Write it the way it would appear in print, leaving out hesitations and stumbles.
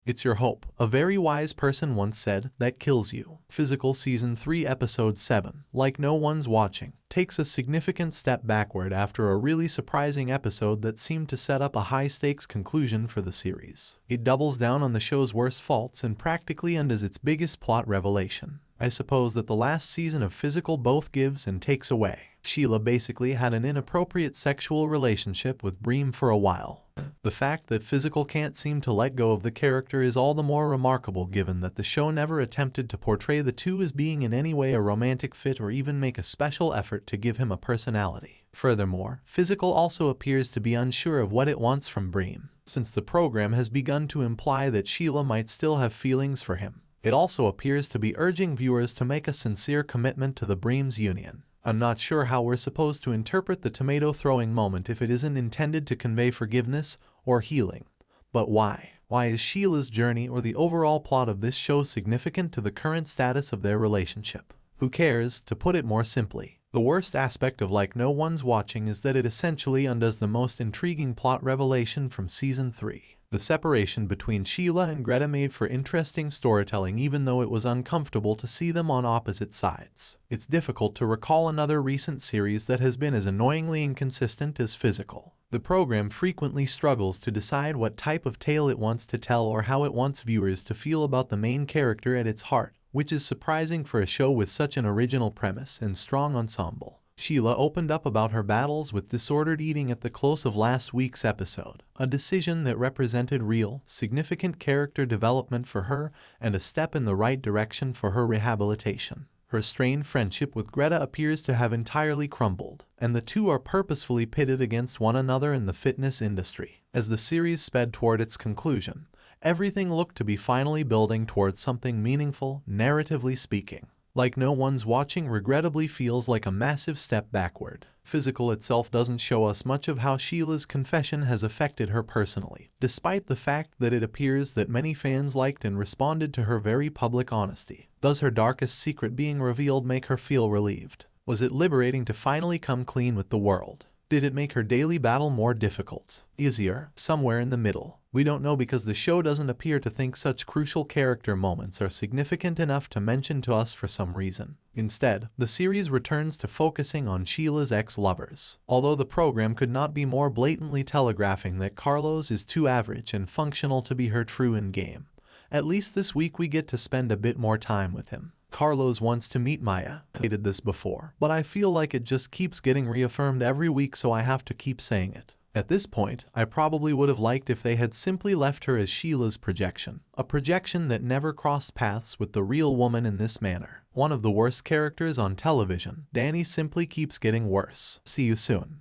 It's your hope. A very wise person once said, that kills you. Physical Season 3 Episode 7, Like No One's Watching, takes a significant step backward after a really surprising episode that seemed to set up a high-stakes conclusion for the series. It doubles down on the show's worst faults and practically undoes its biggest plot revelation. I suppose that the last season of Physical both gives and takes away. Sheila basically had an inappropriate sexual relationship with Bream for a while. The fact that Physical can't seem to let go of the character is all the more remarkable given that the show never attempted to portray the two as being in any way a romantic fit or even make a special effort to give him a personality. Furthermore, Physical also appears to be unsure of what it wants from Bream, since the program has begun to imply that Sheila might still have feelings for him. It also appears to be urging viewers to make a sincere commitment to the Bream's union. I'm not sure how we're supposed to interpret the tomato-throwing moment if it isn't intended to convey forgiveness or healing. But why? Why is Sheila's journey or the overall plot of this show significant to the current status of their relationship? Who cares? To put it more simply, the worst aspect of Like No One's Watching is that it essentially undoes the most intriguing plot revelation from Season 3. The separation between Sheila and Greta made for interesting storytelling even though it was uncomfortable to see them on opposite sides. It's difficult to recall another recent series that has been as annoyingly inconsistent as Physical. The program frequently struggles to decide what type of tale it wants to tell or how it wants viewers to feel about the main character at its heart, which is surprising for a show with such an original premise and strong ensemble. Sheila opened up about her battles with disordered eating at the close of last week's episode, a decision that represented real, significant character development for her and a step in the right direction for her rehabilitation. Her strained friendship with Greta appears to have entirely crumbled, and the two are purposefully pitted against one another in the fitness industry. As the series sped toward its conclusion, everything looked to be finally building towards something meaningful, narratively speaking. Like No One's Watching regrettably feels like a massive step backward. Physical itself doesn't show us much of how Sheila's confession has affected her personally, despite the fact that it appears that many fans liked and responded to her very public honesty. Does her darkest secret being revealed make her feel relieved? Was it liberating to finally come clean with the world? Did it make her daily battle more difficult? Easier? Somewhere in the middle. We don't know because the show doesn't appear to think such crucial character moments are significant enough to mention to us for some reason. Instead, the series returns to focusing on Sheila's ex-lovers. Although the program could not be more blatantly telegraphing that Carlos is too average and functional to be her true endgame, at least this week we get to spend a bit more time with him. Carlos wants to meet Maya. I stated this before, but I feel like it just keeps getting reaffirmed every week, so I have to keep saying it. At this point, I probably would have liked if they had simply left her as Sheila's projection, a projection that never crossed paths with the real woman in this manner. One of the worst characters on television, Danny simply keeps getting worse. See you soon.